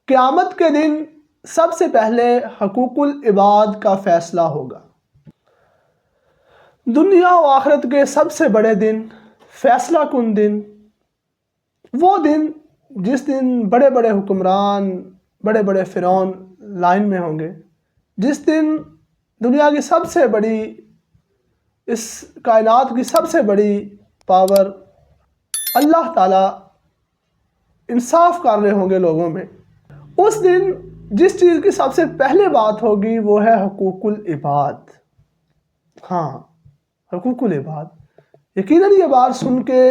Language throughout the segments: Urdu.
قیامت کے دن سب سے پہلے حقوق العباد کا فیصلہ ہوگا۔ دنیا و آخرت کے سب سے بڑے دن، فیصلہ کن دن، وہ دن جس دن بڑے بڑے حکمران، بڑے بڑے فرعون لائن میں ہوں گے، جس دن دنیا کی سب سے بڑی، اس کائنات کی سب سے بڑی پاور اللہ تعالیٰ انصاف کر رہے ہوں گے لوگوں میں۔ اس دن جس چیز کی سب سے پہلے بات ہوگی وہ ہے حقوق العباد۔ ہاں، حقوق العباد۔ یقیناً یہ بات سن کے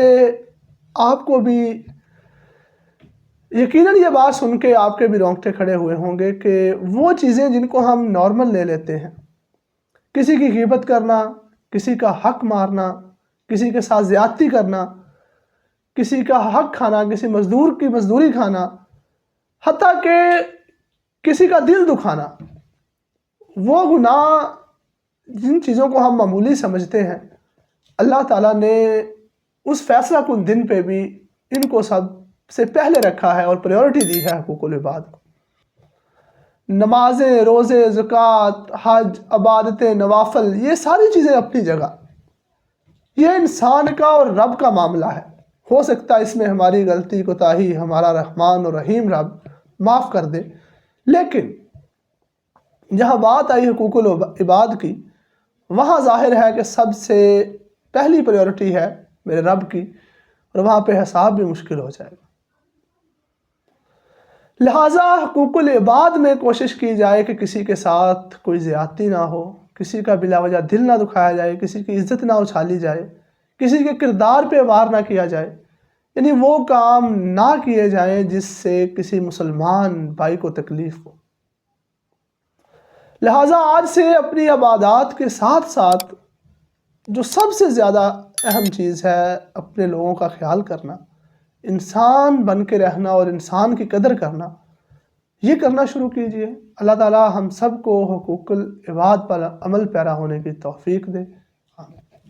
آپ کے بھی رونگٹے کھڑے ہوئے ہوں گے کہ وہ چیزیں جن کو ہم نارمل لے لیتے ہیں، کسی کی غیبت کرنا، کسی کا حق مارنا، کسی کے ساتھ زیادتی کرنا، کسی کا حق کھانا، کسی مزدور کی مزدوری کھانا، حتیٰ کہ کسی کا دل دکھانا، وہ گناہ جن چیزوں کو ہم معمولی سمجھتے ہیں، اللہ تعالیٰ نے اس فیصلہ کن دن پہ بھی ان کو سب سے پہلے رکھا ہے اور پریورٹی دی ہے حقوق العباد کو۔ نمازیں، روزے، زکوٰۃ، حج، عبادت نوافل، یہ ساری چیزیں اپنی جگہ، یہ انسان کا اور رب کا معاملہ ہے۔ ہو سکتا ہے اس میں ہماری غلطی کوتاہی ہمارا رحمان اور رحیم رب معاف کر دے، لیکن جہاں بات آئی حقوق العباد کی، وہاں ظاہر ہے کہ سب سے پہلی پریورٹی ہے میرے رب کی، اور وہاں پہ حساب بھی مشکل ہو جائے گا۔ لہٰذا حقوق العباد میں کوشش کی جائے کہ کسی کے ساتھ کوئی زیادتی نہ ہو، کسی کا بلا وجہ دل نہ دکھایا جائے، کسی کی عزت نہ اچھالی جائے، کسی کے کردار پہ وار نہ کیا جائے، یعنی وہ کام نہ کیے جائیں جس سے کسی مسلمان بھائی کو تکلیف ہو۔ لہٰذا آج سے اپنی عبادات کے ساتھ ساتھ جو سب سے زیادہ اہم چیز ہے، اپنے لوگوں کا خیال کرنا، انسان بن کے رہنا اور انسان کی قدر کرنا، یہ کرنا شروع کیجئے۔ اللہ تعالیٰ ہم سب کو حقوق العباد پر عمل پیرا ہونے کی توفیق دے۔